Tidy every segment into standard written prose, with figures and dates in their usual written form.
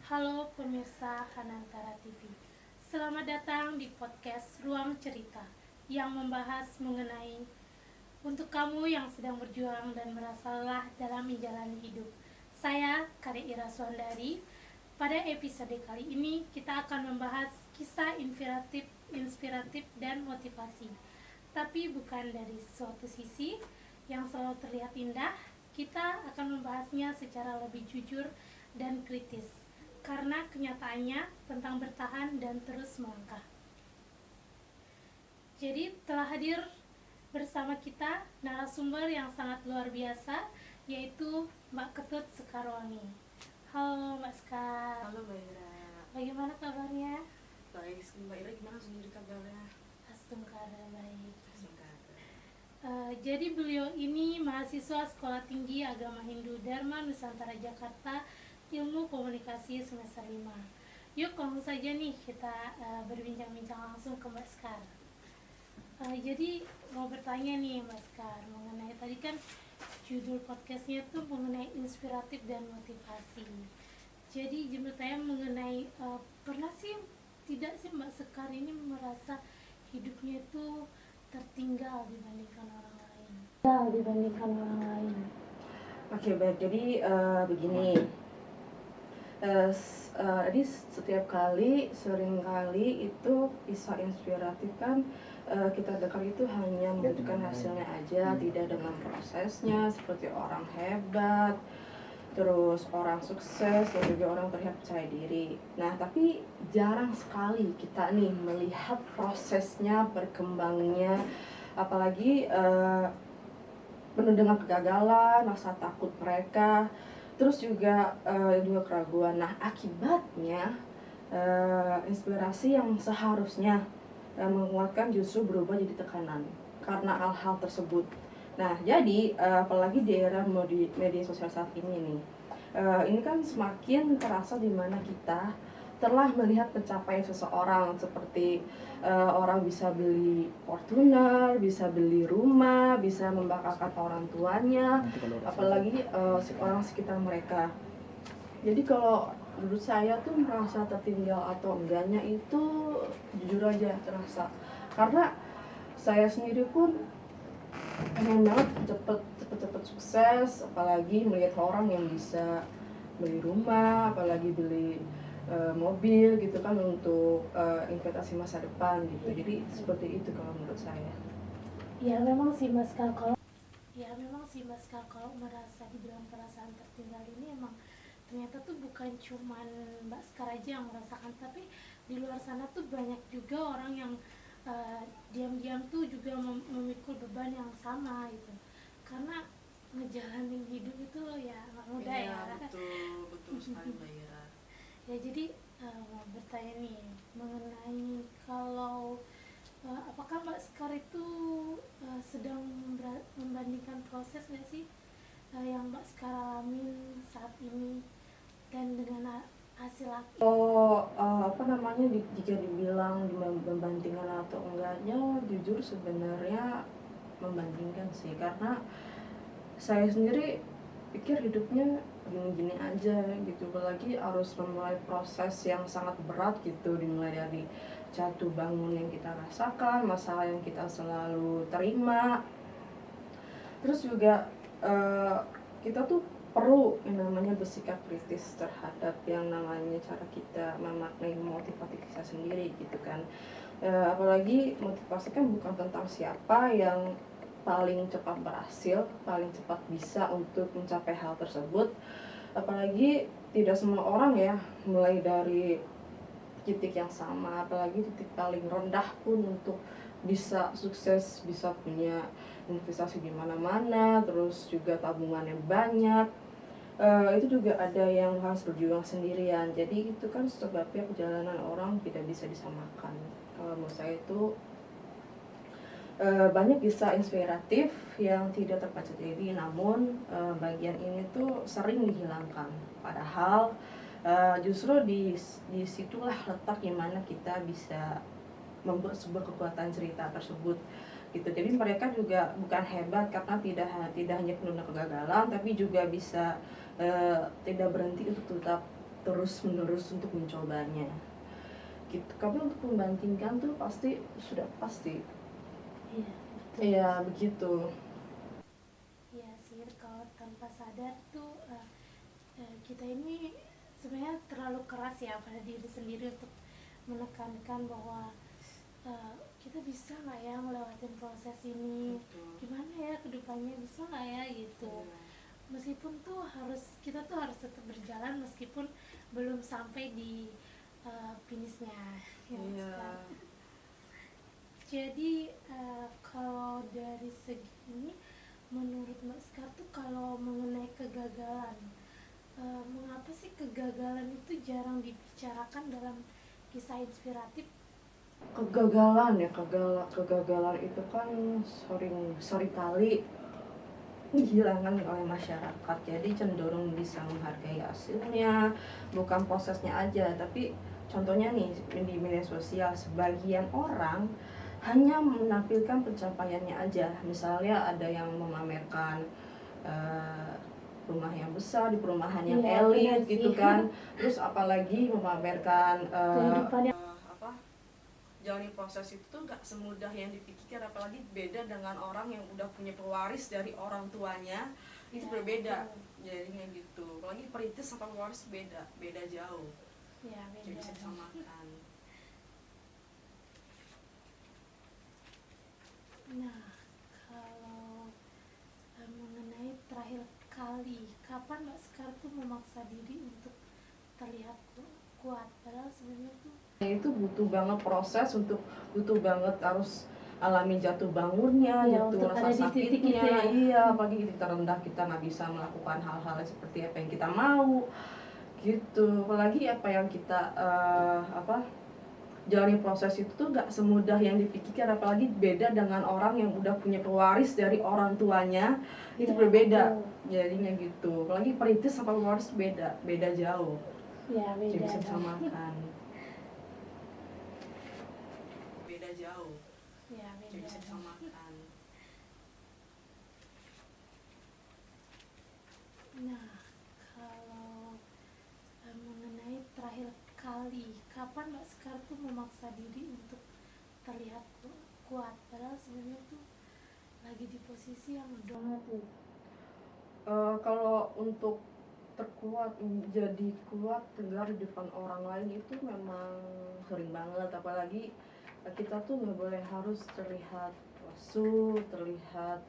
Halo pemirsa Hanantara TV. Selamat datang di podcast Ruang Cerita yang membahas mengenai untuk kamu yang sedang berjuang dan merasa lelah dalam menjalani hidup. Saya Kare Ira Suandari. Pada episode kali ini kita akan membahas kisah inspiratif dan motivasi. Tapi bukan dari suatu sisi yang selalu terlihat indah, kita akan membahasnya secara lebih jujur dan kritis karena kenyataannya tentang bertahan dan terus melangkah. Jadi telah hadir bersama kita narasumber yang sangat luar biasa, yaitu Mbak Ketut Sekarwangi. Halo Mbak Sekar. Halo Mbak Ira. Bagaimana kabarnya? Baik, Mbak Ira gimana sendiri kabarnya? Astungkara baik. Singkat. Jadi beliau ini mahasiswa Sekolah Tinggi Agama Hindu Dharma Nusantara Jakarta, Ilmu Komunikasi semester 5. Yuk langsung saja nih kita berbincang-bincang langsung ke Mbak Sekar. Jadi mau bertanya nih Mbak Sekar mengenai tadi kan judul podcastnya tuh mengenai inspiratif dan motivasi. Jadi bertanya mengenai pernah sih tidak sih Mbak Sekar ini merasa hidupnya itu tertinggal dibandingkan orang lain? Oke, baik. Jadi begini. Jadi setiap kali, sering kali itu kisah inspiratif kan kita dengar itu hanya menunjukkan hasilnya aja, tidak dengan prosesnya, seperti orang hebat, terus orang sukses, dan juga orang terlihat percaya diri. Nah, tapi jarang sekali kita nih melihat prosesnya, berkembangnya, apalagi penuh dengan kegagalan, rasa takut mereka, terus juga keraguan. Nah, akibatnya inspirasi yang seharusnya menguatkan justru berubah jadi tekanan karena hal-hal tersebut. Nah, jadi apalagi di era media sosial saat ini nih, ini kan semakin terasa di mana kita telah melihat pencapaian seseorang, seperti orang bisa beli Fortuner, bisa beli rumah, bisa membanggakan orang tuanya, apalagi orang sekitar mereka. Jadi kalau menurut saya tuh merasa tertinggal atau enggaknya itu jujur aja terasa, karena saya sendiri pun pengen banget cepet sukses, apalagi melihat orang yang bisa beli rumah, apalagi beli mobil gitu kan untuk investasi masa depan gitu. Jadi seperti itu kalau menurut saya. Ya memang sih Mas Kal, kalau merasa dibilang perasaan tertinggal ini emang ternyata tuh bukan cuman Mbak Sekar aja yang merasakan, tapi di luar sana tuh banyak juga orang yang diam-diam tuh juga memikul beban yang sama gitu, karena ngejalanin hidup itu ya nggak mudah ya. Betul sekali Mbak Ira. Ya jadi mau bertanya nih mengenai kalau apakah Mbak Sekar itu sedang membandingkan proses nggak sih yang Mbak Sekar alamin saat ini dan dengan hasil akhir? Jika dibilang membandingkan atau enggaknya, jujur sebenarnya membandingkan sih, karena saya sendiri pikir hidupnya gini-gini aja gitu, apalagi harus memulai proses yang sangat berat gitu, dimulai dari jatuh bangun yang kita rasakan, masalah yang kita selalu terima, terus juga kita tuh perlu yang namanya bersikap kritis terhadap yang namanya cara kita memaknai motivasi kita sendiri gitu kan. Apalagi motivasi kan bukan tentang siapa yang paling cepat berhasil, paling cepat bisa untuk mencapai hal tersebut. Apalagi tidak semua orang ya mulai dari titik yang sama, apalagi titik paling rendah pun untuk bisa sukses, bisa punya investasi di mana-mana, terus juga tabungannya banyak. Itu juga ada yang harus berjuang sendirian. Jadi itu kan sebabnya perjalanan orang tidak bisa disamakan. Kalau menurut saya itu banyak kisah inspiratif yang tidak terbaca diri, namun bagian ini tuh sering dihilangkan. Padahal justru di situlah letak yang mana kita bisa membuat sebuah kekuatan cerita tersebut gitu. Jadi mereka juga bukan hebat karena tidak hanya penuh kegagalan, tapi juga bisa tidak berhenti untuk tetap terus menerus untuk mencobanya gitu. Tapi untuk membandingkan tuh pasti sudah pasti. Iya, betul. Iya begitu. Iya sih, kalau tanpa sadar tuh kita ini sebenarnya terlalu keras ya pada diri sendiri untuk menekankan bahwa kita bisa nggak ya ngelewatin proses ini. Betul. Gimana ya kedepannya, bisa nggak ya gitu. Iya. Meskipun tuh kita tuh harus tetap berjalan meskipun belum sampai di finishnya ya, Iya. Oscar. Jadi kalau dari segi ini, menurut Mbak Skar tuh kalau mengenai kegagalan, mengapa sih kegagalan itu jarang dibicarakan dalam kisah inspiratif? Kegagalan itu kan sering kali dihilangkan oleh masyarakat, jadi cenderung bisa menghargai hasilnya, bukan prosesnya aja. Tapi contohnya nih di media sosial, sebagian orang hanya menampilkan pencapaiannya aja. Misalnya ada yang memamerkan rumah yang besar di perumahan yang Iya, elit benar gitu sih. kan, terus apalagi memamerkan Kehidupan yang jalani proses itu tuh gak semudah yang dipikirkan, apalagi beda dengan orang yang udah punya pewaris dari orang tuanya, itu Ya, berbeda betul. jadinya gitu. Apalagi perintis sama pewaris beda jauh, ya jadi beda. bisa disamakan. Nah, kalau mengenai terakhir kali, kapan Mbak Skar tuh memaksa diri untuk terlihat kuat, padahal sebenarnya tuh Itu butuh banget proses, butuh banget harus alami jatuh bangunnya, Ya, jatuh untuk rasa ada di titik itu sakitnya. ya. Iya, apalagi di titik terendah kita nggak bisa melakukan hal-hal seperti apa yang kita mau gitu. Apalagi apa yang kita jalani proses itu tuh gak semudah yang dipikirkan, apalagi beda dengan orang yang udah punya pewaris dari orang tuanya, itu Ya, berbeda betul. jadinya gitu. Apalagi perintis sama pewaris beda jauh, Ya, jadi beda bisa dong. disamakan. Beda jauh, Ya, jadi beda bisa dong. disamakan. Nah, kalau mengenai terakhir kali, kapan Mbak Skar tuh memaksa diri untuk terlihat kuat, padahal sebenarnya tuh lagi di posisi yang banget tuh. Kalau untuk jadi kuat tegar di depan orang lain itu memang sering banget, apalagi kita tuh nggak boleh harus terlihat lesu, terlihat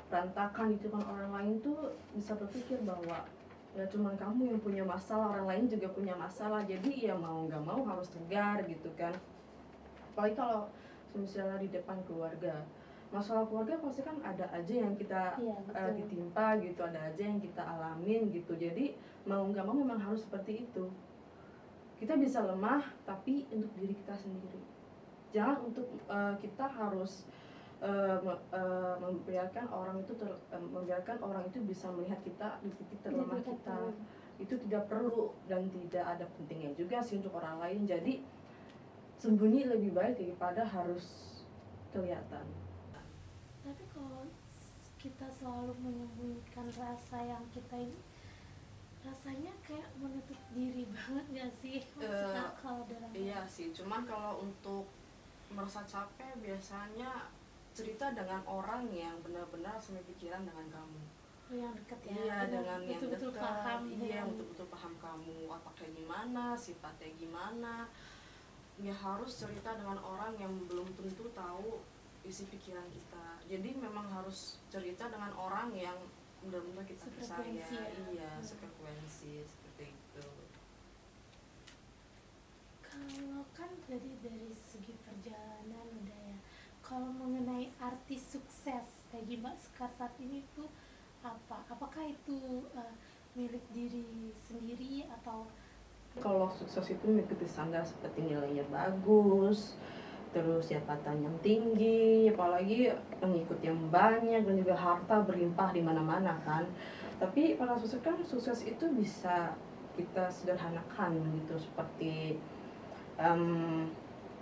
berantakan di depan orang lain. Tuh bisa berpikir bahwa ya cuman kamu yang punya masalah, orang lain juga punya masalah, jadi ya mau nggak mau harus tegar gitu kan. Apalagi kalau misalnya di depan keluarga, masalah keluarga pasti kan ada aja yang kita Iya, betul. ditimpa gitu, ada aja yang kita alamin gitu. Jadi mau nggak mau memang harus seperti itu. Kita bisa lemah tapi untuk diri kita sendiri, jangan untuk kita harus membiarkan orang itu bisa melihat kita di titik terlemah kita. Itu tidak perlu dan tidak ada pentingnya juga sih untuk orang lain. Jadi sembunyi lebih baik daripada harus kelihatan. Tapi kalau kita selalu menyembunyikan rasa yang kita ini, rasanya kayak menutup diri banget gak sih? Masuk akal dalam Iya sih, cuman kalau untuk merasa capek biasanya cerita dengan orang yang benar-benar semikiran dengan kamu. yang dekat ya. Iya, dengan yang betul-betul dekat. paham. Iya, betul-betul paham kamu otaknya gimana, sifatnya gimana. Ya harus cerita dengan orang yang belum tentu tahu isi pikiran kita. Jadi memang harus cerita dengan orang yang benar-benar kita percaya. Iya, sefrekuensi seperti itu. Kalau kan tadi dari segi perjalanan udah ya. Kalau mengenai arti sukses bagi Mbak Skar saat ini tuh apa? Apakah itu milik diri sendiri atau Kalau sukses itu mengikuti standar seperti nilainya bagus, terus jabatan yang tinggi, apalagi pengikut yang banyak dan juga harta berlimpah di mana-mana kan. Tapi pada sukses itu bisa kita sederhanakan gitu, seperti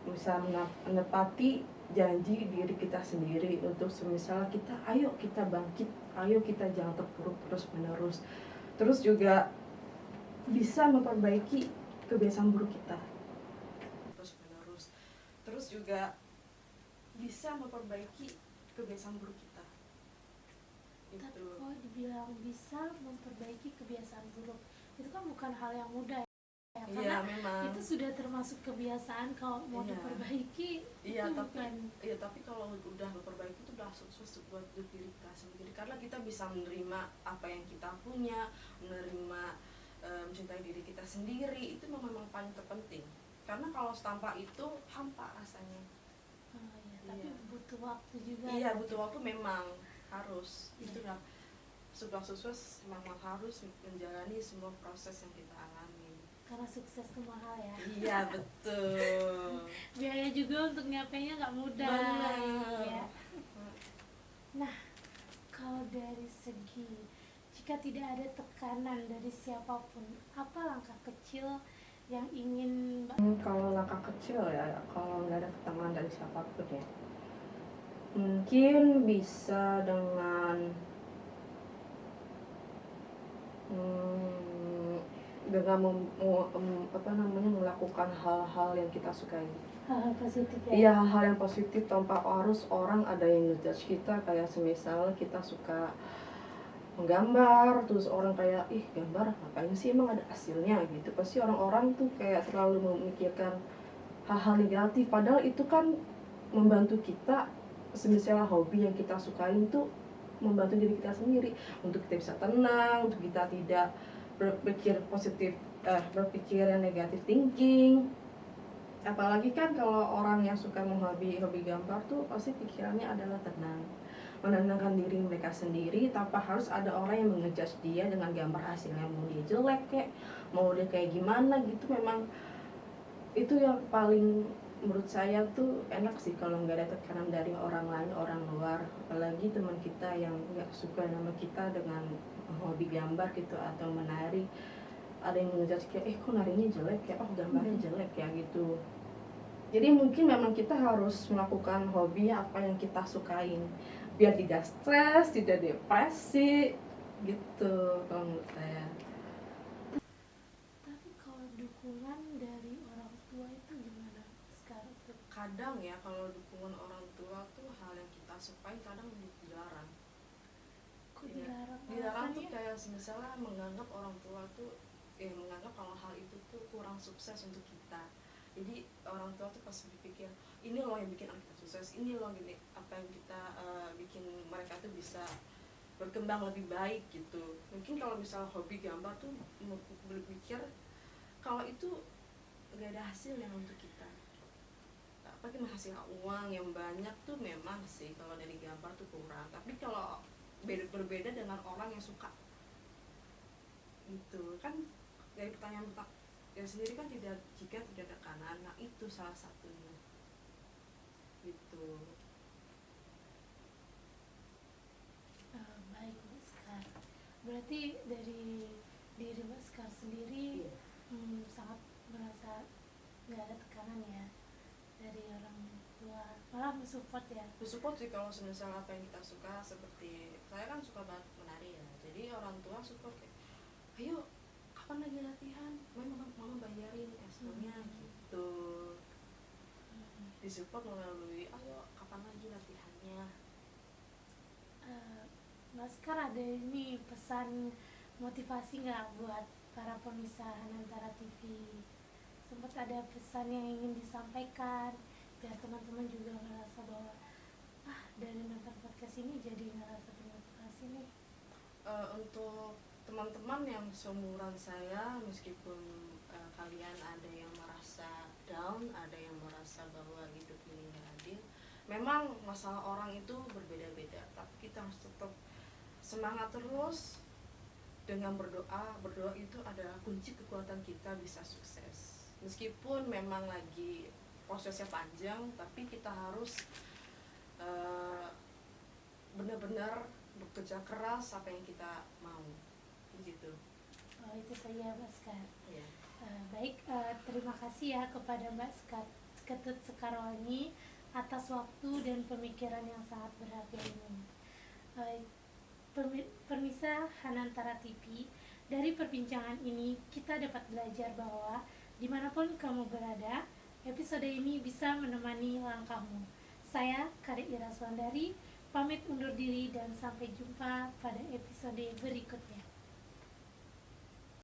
bisa menepati janji diri kita sendiri untuk semisal kita, ayo kita bangkit, ayo kita jangan terpuruk terus menerus. Terus juga bisa memperbaiki kebiasaan buruk kita terus menerus, terus juga bisa memperbaiki kebiasaan buruk kita. Tapi kok dibilang bisa memperbaiki kebiasaan buruk, itu kan bukan hal yang mudah ya, karena memang itu sudah termasuk kebiasaan. Kalau mau diperbaiki iya, itu tapi bukan. tapi kalau udah memperbaiki itu udah sukses buat diri kita sendiri, karena kita bisa menerima apa yang kita punya, menerima mencintai diri kita sendiri. Itu memang paling terpenting, karena kalau tanpa itu hampa rasanya. Tapi butuh waktu juga. Butuh waktu memang harus. Itulah sebuah sukses memang harus menjalani semua proses yang kita alami, karena sukses itu mahal ya. Iya betul. Biaya juga untuk nyapainya nggak mudah. Benar. Ya. Nah, kalau dari segi jika tidak ada tekanan dari siapapun, apa langkah kecil yang ingin kalau langkah kecil ya, kalau nggak ada tekanan dari siapapun ya, mungkin bisa dengan melakukan hal-hal yang kita sukai. hal-hal positif ya? Iya, hal-hal yang positif tanpa harus orang ada yang ngejudge kita. Kayak semisal kita suka menggambar, terus orang kayak, ih gambar ngapain sih, emang ada hasilnya gitu. Pasti orang-orang tuh kayak terlalu memikirkan hal-hal negatif, padahal itu kan membantu kita. Semisal hobi yang kita sukain tuh membantu diri kita sendiri, untuk kita bisa tenang, untuk kita tidak berpikir positif, berpikir yang negatif thinking. Apalagi kan kalau orang yang suka hobi gambar tuh pasti pikirannya adalah tenang, menenangkan diri mereka sendiri tanpa harus ada orang yang mengejudge dia dengan gambar hasilnya, mau dia jelek kayak, mau dia kayak gimana gitu. Memang itu yang paling menurut saya tuh enak sih, kalau nggak ada tekanan dari orang lain, orang luar, apalagi teman kita yang nggak suka sama kita dengan hobi gambar gitu atau menari. Ada yang ngejudge kayak, kok narinya jelek ya, oh gambarnya jelek ya gitu. Jadi mungkin memang kita harus melakukan hobi apa yang kita sukain, biar tidak stres, tidak depresi gitu kalau menurut saya. Tapi kalau dukungan dari orang tua itu gimana sekarang tuh? Kadang ya kalau dukungan orang tua tuh hal yang kita sukai kadang dilarang. Kok dilarang? Dilarang tuh kayak misalnya menganggap orang tua tuh menganggap kalau hal itu tuh kurang sukses untuk kita. Jadi orang tua tuh pasti berpikir, ini loh yang bikin anak kita sukses, ini loh gini apa yang kita bikin mereka tuh bisa berkembang lebih baik gitu. Mungkin kalau misalnya hobi gambar tuh berpikir kalau itu nggak ada hasilnya untuk kita, apalagi menghasilkan uang yang banyak tuh memang sih kalau dari gambar tuh kurang. Tapi kalau berbeda dengan orang yang suka gitu kan, dari pertanyaan yang sendiri kan jika tidak ada tekanan, nah itu salah satunya gitu. Baik Mbak Sekar, berarti dari diri Mbak Sekar sendiri sangat merasa nggak ada tekanan ya dari orang tua, malah mensupport ya? Mensupport sih kalau misalnya apa yang kita suka. Seperti saya kan suka banget menari ya, jadi orang tua support kayak, ayo kapan lagi latihan, mama bayarin esnya gitu. Disupport melalui, ayo kapan lagi latihannya. Mbak Sekar, ada ini pesan motivasi nggak buat para pemirsa Hanantara TV? Sempat ada pesan yang ingin disampaikan biar teman-teman juga merasa bahwa dari nonton podcast ini jadi ngerasa termotivasi nih. Untuk teman-teman yang seumuran saya, meskipun kalian ada yang merasa down, ada yang merasa bahwa hidup ini nggak adil, memang masalah orang itu berbeda-beda, tapi kita harus tetap semangat terus dengan berdoa. Berdoa itu adalah kunci kekuatan kita bisa sukses. Meskipun memang lagi prosesnya panjang, tapi kita harus benar-benar bekerja keras apa yang kita mau begitu. Itu saja Mbak Sekar. Iya. Baik, terima kasih ya kepada Mbak Ketut Sekarwangi atas waktu dan pemikiran yang sangat berharga ini. Pemirsa Hanantara TV, Dari perbincangan ini, kita dapat belajar bahwa dimanapun kamu berada, episode ini bisa menemani langkahmu. Saya, Kare Ira Swandari, pamit undur diri dan sampai jumpa pada episode berikutnya.